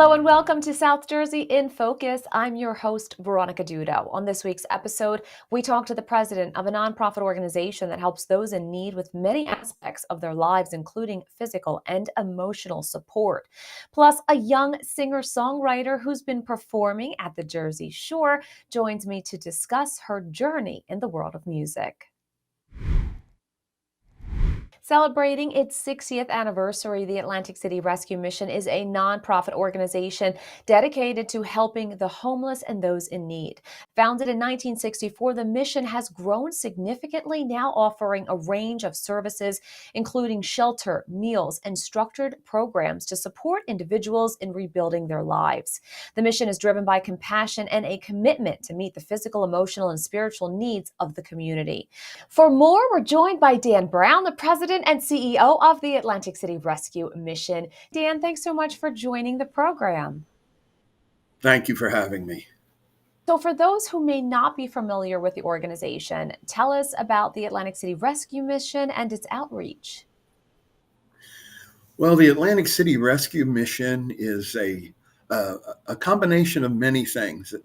Hello and welcome to South Jersey in Focus. I'm your host, Veronica Dudo. On this week's episode, we talk to the president of a nonprofit organization that helps those in need with many aspects of their lives, including physical and emotional support. Plus, a young singer-songwriter who's been performing at the Jersey Shore joins me to discuss her journey in the world of music. Celebrating its 60th anniversary, the Atlantic City Rescue Mission is a nonprofit organization dedicated to helping the homeless and those in need. Founded in 1964, the mission has grown significantly, now offering a range of services, including shelter, meals, and structured programs to support individuals in rebuilding their lives. The mission is driven by compassion and a commitment to meet the physical, emotional, and spiritual needs of the community. For more, we're joined by Dan Brown, the president and CEO of the Atlantic City Rescue Mission. Dan, thanks so much for joining the program. Thank you for having me. So for those who may not be familiar with the organization, tell us about the Atlantic City Rescue Mission and its outreach. Well, the Atlantic City Rescue Mission is a combination of many things. It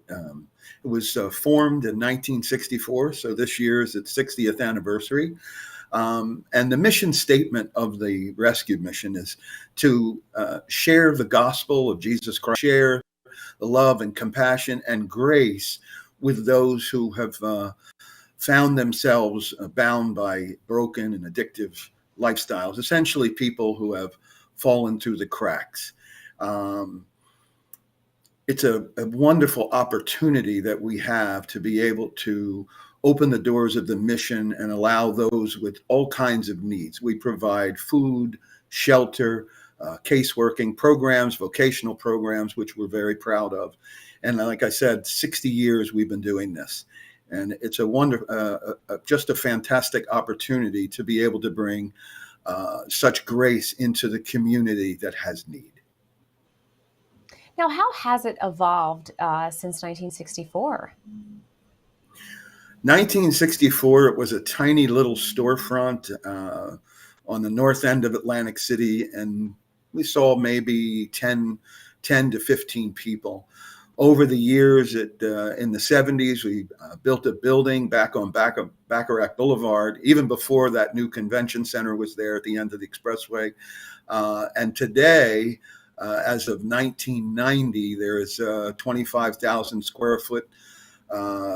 was formed in 1964, so this year is its 60th anniversary. And the mission statement of the rescue mission is to share the gospel of Jesus Christ, share the love and compassion and grace with those who have found themselves bound by broken and addictive lifestyles, essentially people who have fallen through the cracks. It's a wonderful opportunity that we have to be able to open the doors of the mission and allow those with all kinds of needs. We provide food, shelter, caseworking programs, vocational programs, which we're very proud of. And like I said, 60 years we've been doing this. And it's just a fantastic opportunity to be able to bring such grace into the community that has need. Now, how has it evolved since 1964? 1964, it was a tiny little storefront on the north end of Atlantic City, and we saw maybe 10 to 15 people. Over the years, in the 70s, we built a building back on Bacharach Boulevard, even before that new convention center was there at the end of the expressway. And today, as of 1990, there is a 25,000 square foot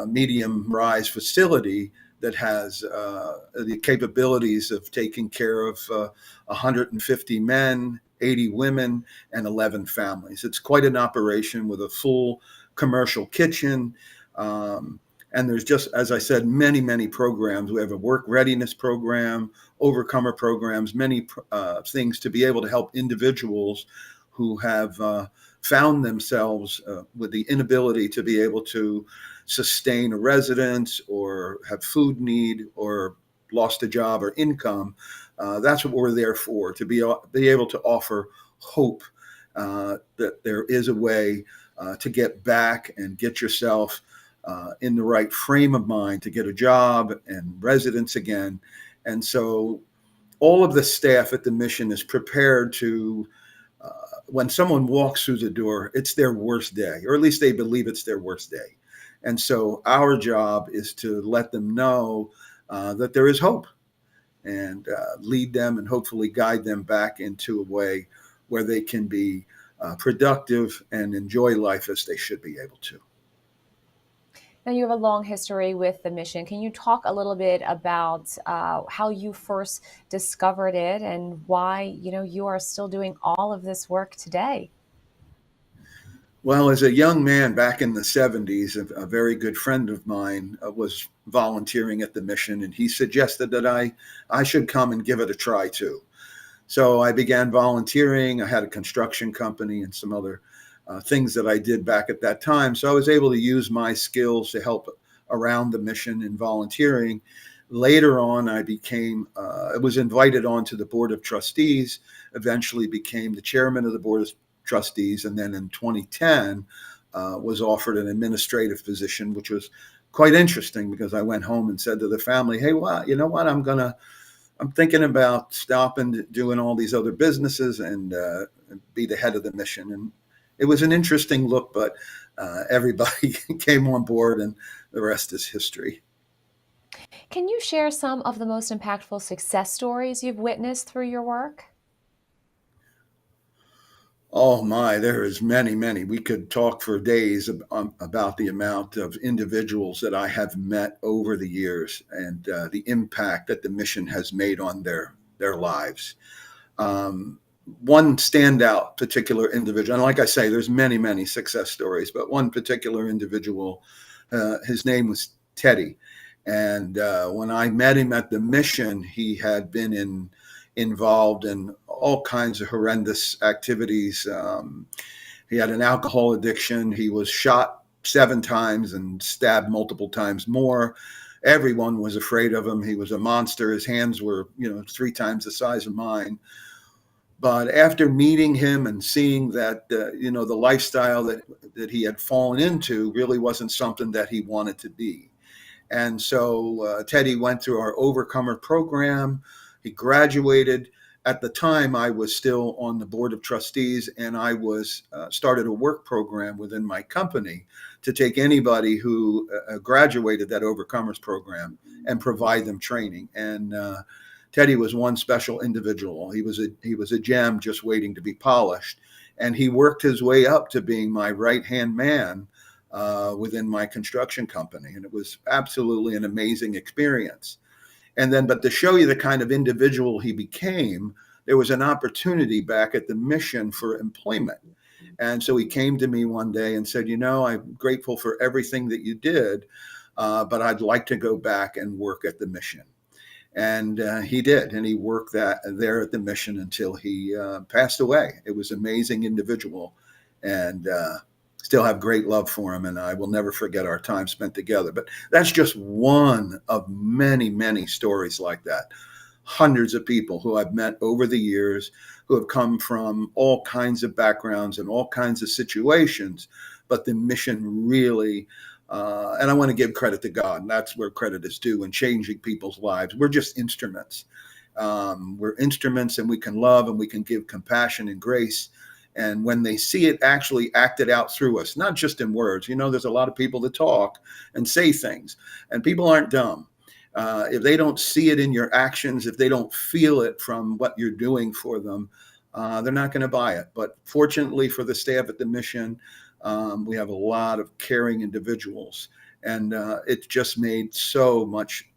medium rise facility that has the capabilities of taking care of 150 men, 80 women, and 11 families. It's quite an operation with a full commercial kitchen. And there's just, as I said, many programs. We have a work readiness program, overcomer programs, many things to be able to help individuals who have found themselves with the inability to be able to sustain a residence or have food need or lost a job or income. That's what we're there for, to be able to offer hope that there is a way to get back and get yourself in the right frame of mind to get a job and residence again. And so all of the staff at the mission is prepared to, when someone walks through the door, it's their worst day, or at least they believe it's their worst day. And so our job is to let them know that there is hope and lead them and hopefully guide them back into a way where they can be productive and enjoy life as they should be able to. Now, you have a long history with the mission. Can you talk a little bit about how you first discovered it and why, you are still doing all of this work today? Well, as a young man back in the 70s, a very good friend of mine was volunteering at the mission, and he suggested that I should come and give it a try too. So I began volunteering. I had a construction company and some other things that I did back at that time. So I was able to use my skills to help around the mission in volunteering. Later on, I was invited onto the board of trustees, eventually became the chairman of the board of trustees. And then in 2010, was offered an administrative position, which was quite interesting because I went home and said to the family, hey, well, you know what? I'm thinking about stopping doing all these other businesses and be the head of the mission. And it was an interesting look, but everybody came on board, and the rest is history. Can you share some of the most impactful success stories you've witnessed through your work? Oh my, there is many, many. We could talk for days about the amount of individuals that I have met over the years, and the impact that the mission has made on their lives. Um, One standout particular individual, and like I say, there's many, many success stories, but one particular individual, his name was Teddy. And when I met him at the mission, he had been involved in all kinds of horrendous activities. He had an alcohol addiction. He was shot 7 times and stabbed multiple times more. Everyone was afraid of him. He was a monster. His hands were, 3 times the size of mine. But after meeting him and seeing that, the lifestyle that he had fallen into really wasn't something that he wanted to be. And so Teddy went through our Overcomer program. He graduated. At the time, I was still on the board of trustees, and I was started a work program within my company to take anybody who graduated that Overcomers program and provide them training. And Teddy was one special individual. He was a gem just waiting to be polished, and he worked his way up to being my right-hand man within my construction company, and it was absolutely an amazing experience. And then, but to show you the kind of individual he became, there was an opportunity back at the mission for employment. And so he came to me one day and said, I'm grateful for everything that you did, but I'd like to go back and work at the mission. And he did, and he worked there at the mission until he passed away. It was an amazing individual, and still have great love for him, and I will never forget our time spent together. But that's just one of many, many stories like that. Hundreds of people who I've met over the years who have come from all kinds of backgrounds and all kinds of situations, but the mission really, and I want to give credit to God, and that's where credit is due in changing people's lives. We're just instruments. We're instruments, and we can love and we can give compassion and grace. And when they see it actually acted out through us, not just in words, there's a lot of people that talk and say things, and people aren't dumb. If they don't see it in your actions, if they don't feel it from what you're doing for them, they're not going to buy it. But fortunately for the staff at the mission, we have a lot of caring individuals, and it's just made so much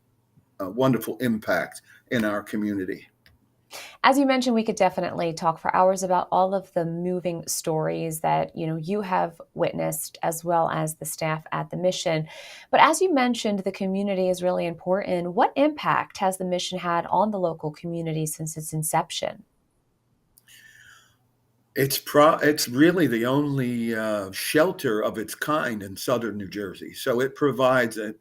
wonderful impact in our community. As you mentioned, we could definitely talk for hours about all of the moving stories that, you have witnessed as well as the staff at the mission. But as you mentioned, the community is really important. What impact has the mission had on the local community since its inception? It's really the only shelter of its kind in southern New Jersey. So it provides an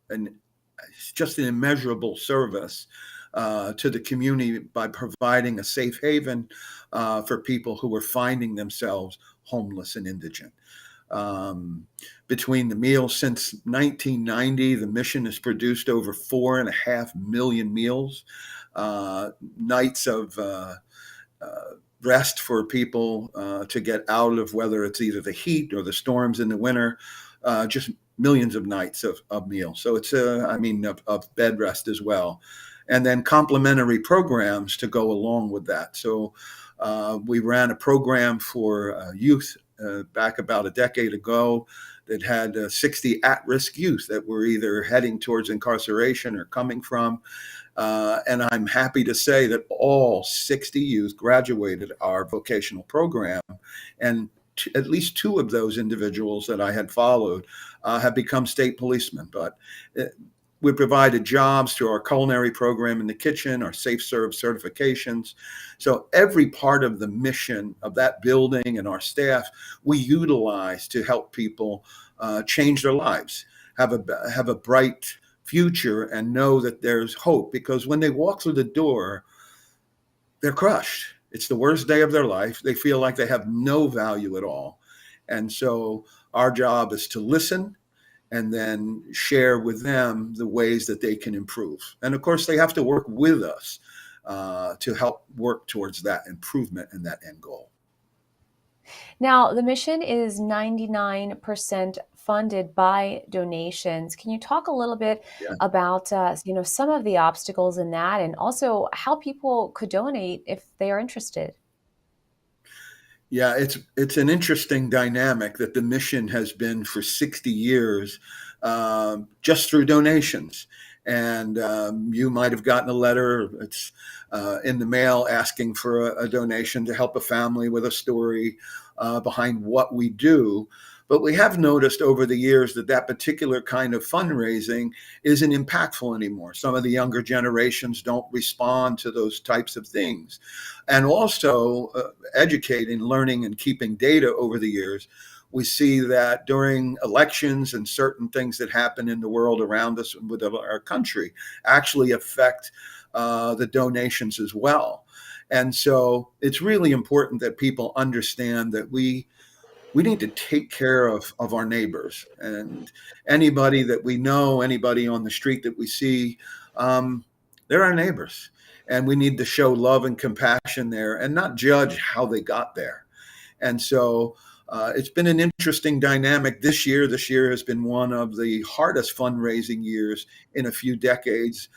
it's just an immeasurable service to the community by providing a safe haven for people who are finding themselves homeless and indigent. Um, Between the meals since 1990, the mission has produced over 4.5 million meals, nights of rest for people to get out of whether it's either the heat or the storms in the winter, just millions of nights of meals. So it's, of bed rest as well. And then complementary programs to go along with that. So we ran a program for youth back about a decade ago that had 60 at-risk youth that were either heading towards incarceration or coming from. And I'm happy to say that all 60 youth graduated our vocational program, and at least 2 of those individuals that I had followed have become state policemen. But we provided jobs through our culinary program in the kitchen, our Safe Serve certifications. So every part of the mission of that building and our staff, we utilize to help people change their lives, have a bright future, and know that there's hope. Because when they walk through the door, they're crushed. It's the worst day of their life. They feel like they have no value at all. And so our job is to listen and then share with them the ways that they can improve. And of course, they have to work with us to help work towards that improvement and that end goal. Now, the mission is 99% funded by donations. Can you talk a little bit Yeah. about, some of the obstacles in that, and also how people could donate if they are interested? Yeah, it's an interesting dynamic that the mission has been for 60 years, just through donations. And you might have gotten a letter. It's in the mail asking for a donation to help a family with a story behind what we do. But we have noticed over the years that that particular kind of fundraising isn't impactful anymore. Some of the younger generations don't respond to those types of things. And also, educating, learning, and keeping data over the years, we see that during elections and certain things that happen in the world around us and with our country actually affect the donations as well. And so it's really important that people understand that we need to take care of our neighbors and anybody that we know, anybody on the street that we see. Um, they're our neighbors, and we need to show love and compassion there, and not judge how they got there. And so it's been an interesting dynamic this year. This year has been one of the hardest fundraising years in a few decades.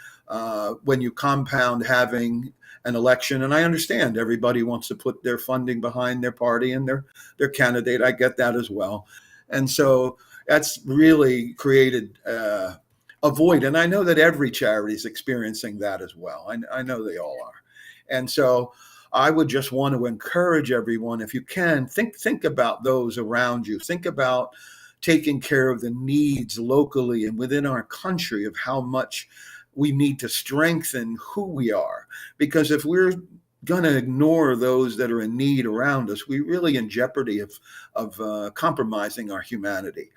When you compound having an election, and I understand everybody wants to put their funding behind their party and their candidate. I get that as well, and so that's really created a void. And I know that every charity is experiencing that as well. I know they all are, and so I would just want to encourage everyone, if you can, think about those around you. Think about taking care of the needs locally and within our country of how much we need to strengthen who we are. Because if we're going to ignore those that are in need around us, we're really in jeopardy of compromising our humanity.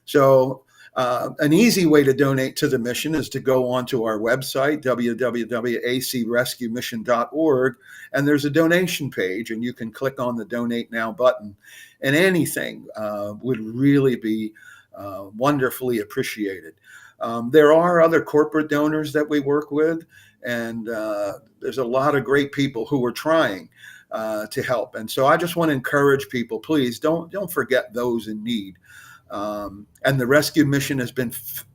So, an easy way to donate to the mission is to go onto our website, www.acrescuemission.org, and there's a donation page, and you can click on the Donate Now button. And anything would really be wonderfully appreciated. There are other corporate donors that we work with, and there's a lot of great people who are trying to help. And so I just want to encourage people, please don't forget those in need. And the rescue mission has been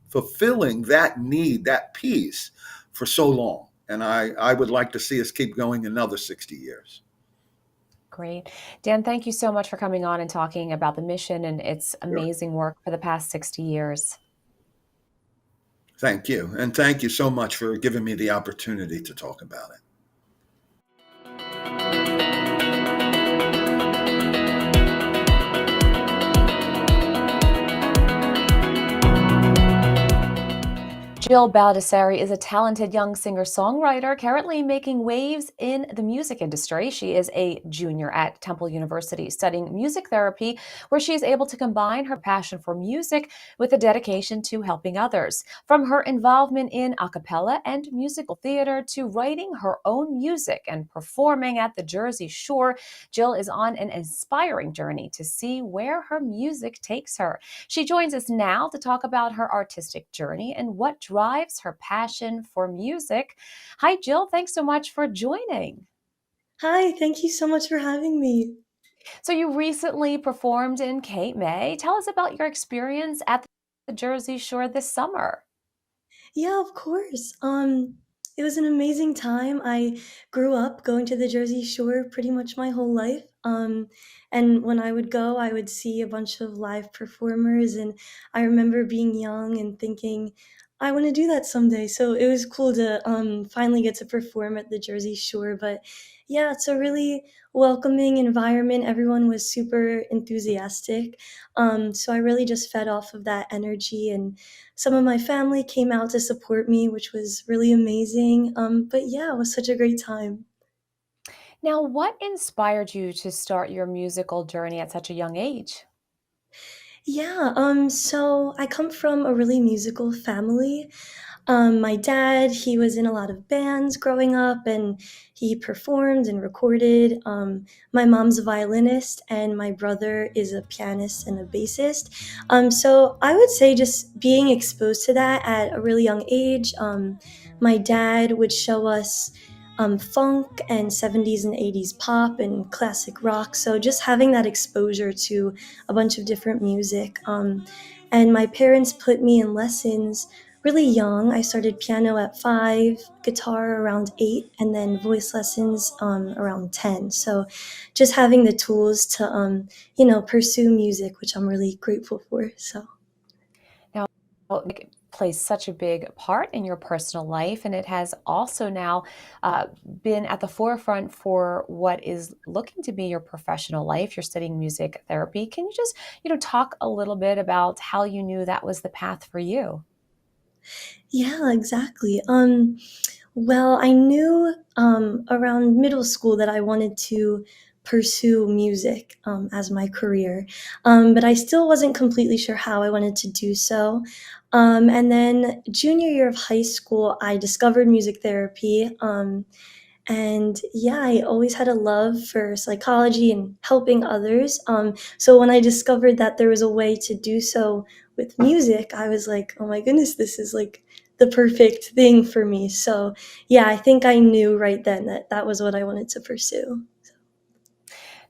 fulfilling that need, that piece, for so long. And I would like to see us keep going another 60 years. Great. Dan, thank you so much for coming on and talking about the mission and its Sure. amazing work for the past 60 years. Thank you. And thank you so much for giving me the opportunity to talk about it. Jill Baldessari is a talented young singer-songwriter currently making waves in the music industry. She is a junior at Temple University studying music therapy, where she is able to combine her passion for music with a dedication to helping others. From her involvement in a cappella and musical theater to writing her own music and performing at the Jersey Shore, Jill is on an inspiring journey to see where her music takes her. She joins us now to talk about her artistic journey and what drives her passion for music. Hi, Jill. Thanks so much for joining. Hi, thank you so much for having me. So, you recently performed in Cape May. Tell us about your experience at the Jersey Shore this summer. Yeah, of course. It was an amazing time. I grew up going to the Jersey Shore pretty much my whole life. And when I would go, I would see a bunch of live performers, and I remember being young and thinking, I want to do that someday. So it was cool to finally get to perform at the Jersey Shore. But yeah, it's a really welcoming environment. Everyone was super enthusiastic. So I really just fed off of that energy, and some of my family came out to support me, which was really amazing. But yeah, it was such a great time. Now, what inspired you to start your musical journey at such a young age? Yeah, so I come from a really musical family. My dad, he was in a lot of bands growing up and he performed and recorded. My mom's a violinist and my brother is a pianist and a bassist. So I would say just being exposed to that at a really young age. My dad would show us funk and 70s and 80s pop and classic rock. So just having that exposure to a bunch of different music. And my parents put me in lessons really young. I started piano at 5, guitar around 8, and then voice lessons around 10. So just having the tools to, pursue music, which I'm really grateful for. So. Now, music plays such a big part in your personal life, and it has also now uh, been at the forefront for what is looking to be your professional life. You're studying music therapy. Can you just, talk a little bit about how you knew that was the path for you? Yeah, exactly. Well, I knew around middle school that I wanted to pursue music as my career, but I still wasn't completely sure how I wanted to do so. And then junior year of high school, I discovered music therapy. And yeah, I always had a love for psychology and helping others. So when I discovered that there was a way to do so with music, I was like, oh my goodness, this is like the perfect thing for me. So yeah, I think I knew right then that that was what I wanted to pursue.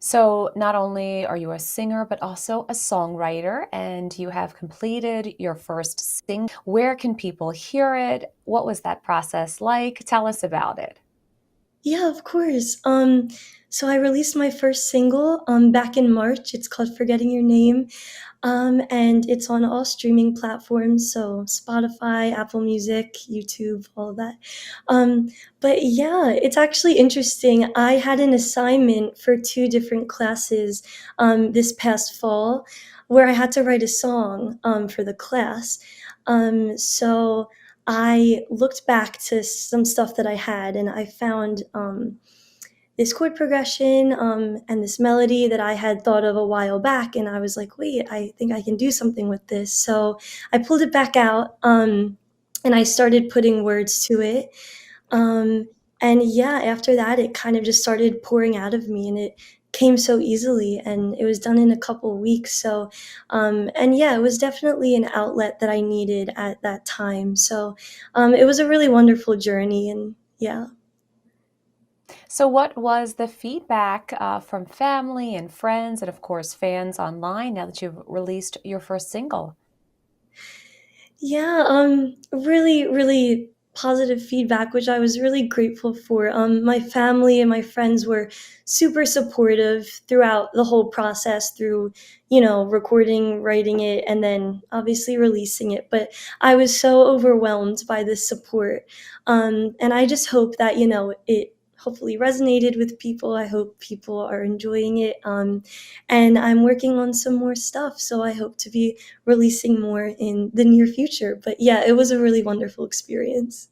So, not only are you a singer, but also a songwriter, and you have completed your first sing. Where can people hear it? What was that process like? Tell us about it. Yeah, of course. So I released my first single back in March. It's called Forgetting Your Name. And it's on all streaming platforms, so Spotify, Apple Music, YouTube, all that. Um, but yeah, it's actually interesting. I had an assignment for two different classes this past fall where I had to write a song for the class. So I looked back to some stuff that I had and I found this chord progression and this melody that I had thought of a while back. And I was like, wait, I think I can do something with this. So I pulled it back out and I started putting words to it. Um, and yeah, after that, it kind of just started pouring out of me and it came so easily and it was done in a couple weeks. So, and yeah, it was definitely an outlet that I needed at that time. So it was a really wonderful journey. And yeah. So, what was the feedback from family and friends, and of course, fans online now that you've released your first single? Yeah, really, really positive feedback, which I was really grateful for. My family and my friends were super supportive throughout the whole process through, recording, writing it, and then obviously releasing it. But I was so overwhelmed by this support. And I just hope that, it hopefully resonated with people. I hope people are enjoying it. And I'm working on some more stuff. So I hope to be releasing more in the near future. But yeah, it was a really wonderful experience.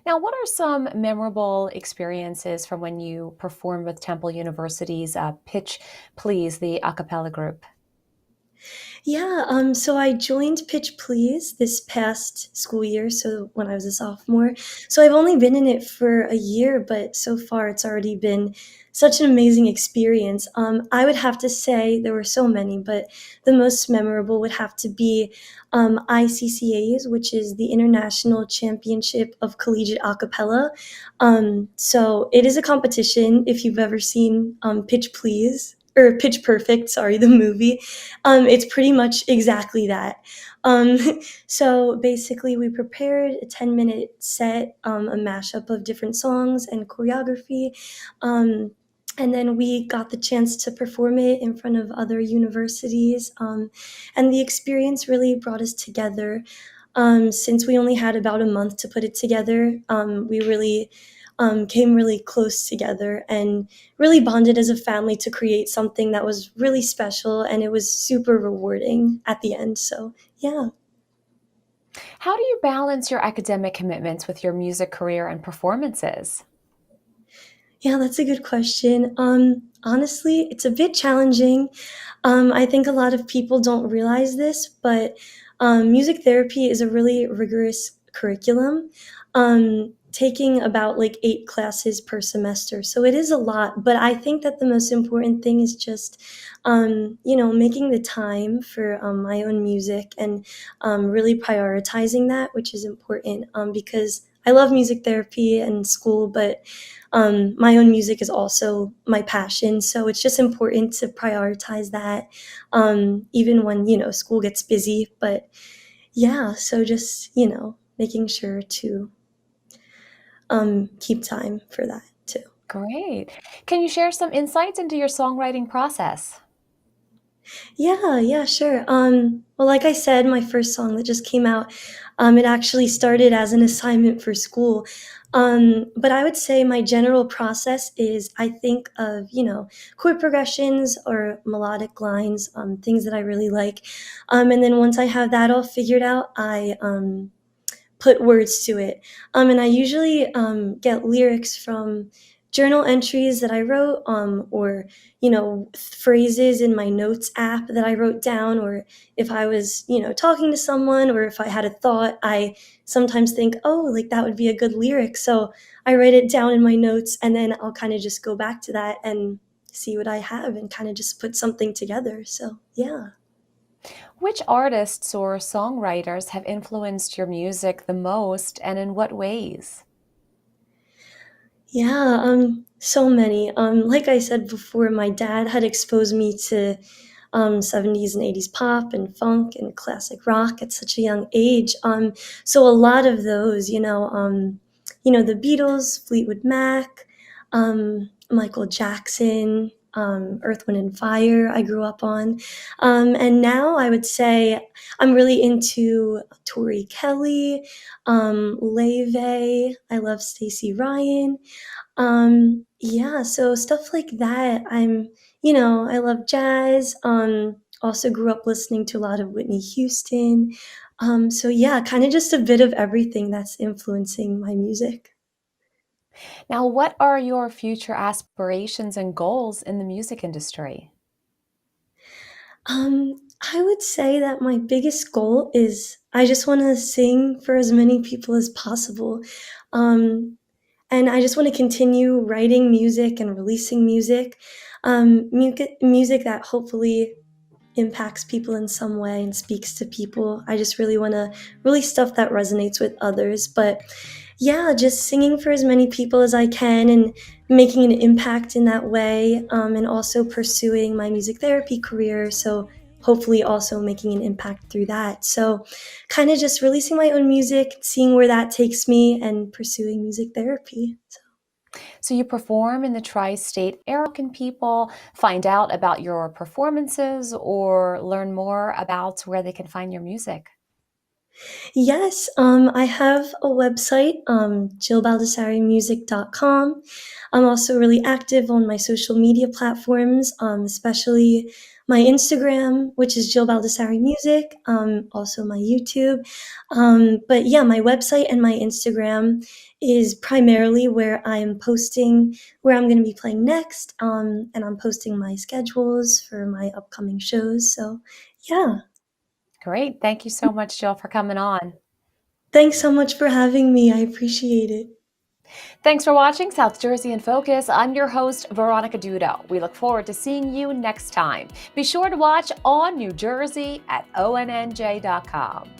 Now, what are some memorable experiences from when you performed with Temple University's Pitch Please, the a cappella group? Yeah, so I joined Pitch Please this past school year, so when I was a sophomore. So I've only been in it for a year, but so far it's already been such an amazing experience. I would have to say there were so many, but the most memorable would have to be ICCA's, which is the International Championship of Collegiate Acapella. So it is a competition if you've ever seen Pitch Please. Or Pitch Perfect, sorry, the movie. It's pretty much exactly that. Um, so basically, we prepared a 10-minute set, a mashup of different songs and choreography. Um, and then we got the chance to perform it in front of other universities. And the experience really brought us together. Since we only had about a month to put it together, we really came really close together and really bonded as a family to create something that was really special and it was super rewarding at the end. So, yeah. How do you balance your academic commitments with your music career and performances? Yeah, that's a good question. Honestly, it's a bit challenging. I think a lot of people don't realize this, but music therapy is a really rigorous curriculum, taking about like 8 classes per semester. So it is a lot, but I think that the most important thing is just, making the time for my own music and really prioritizing that, which is important because I love music therapy and school, but my own music is also my passion. So it's just important to prioritize that, even when, school gets busy. But yeah, so just, making sure to keep time for that too. Great. Can you share some insights into your songwriting process? Yeah, sure. Well, like I said, my first song that just came out, it actually started as an assignment for school. But I would say my general process is I think of, chord progressions or melodic lines, things that I really like. And then once I have that all figured out, I put words to it. And I usually get lyrics from journal entries that I wrote, or phrases in my notes app that I wrote down, or if I was talking to someone, or if I had a thought, I sometimes think, oh, like that would be a good lyric. So I write it down in my notes, and then I'll kind of just go back to that and see what I have, and kind of just put something together. So yeah. Which artists or songwriters have influenced your music the most and in what ways? Yeah, so many. Like I said before, my dad had exposed me to 70s and 80s pop and funk and classic rock at such a young age. So a lot of those, the Beatles, Fleetwood Mac, Michael Jackson, Earth, Wind and Fire, I grew up on. And now I would say I'm really into Tori Kelly, Leve. I love Stacey Ryan. Yeah, so stuff like that. I love jazz. Also grew up listening to a lot of Whitney Houston. So yeah, kind of just a bit of everything that's influencing my music. Now, what are your future aspirations and goals in the music industry? I would say that my biggest goal is I just want to sing for as many people as possible. Um, and I just want to continue writing music and releasing music, music that hopefully impacts people in some way and speaks to people. I just really want to release stuff that resonates with others. But yeah, just singing for as many people as I can and making an impact in that way, and also pursuing my music therapy career. So hopefully also making an impact through that. So kind of just releasing my own music, seeing where that takes me, and pursuing music therapy. So. So, you perform in the tri state area. Can people find out about your performances or learn more about where they can find your music? Yes, I have a website, jillbaldessarimusic.com. I'm also really active on my social media platforms, especially my Instagram, which is Jill Baldessari Music, also my YouTube. But yeah, my website and my Instagram is primarily where I'm posting where I'm going to be playing next, and I'm posting my schedules for my upcoming shows. So yeah, Great. Thank you so much, Jill, for coming on. thanks so much for having me. I appreciate it. Thanks for watching South Jersey in Focus. I'm your host, Veronica Dudo. We look forward to seeing you next time. Be sure to watch On New Jersey at ONNJ.com.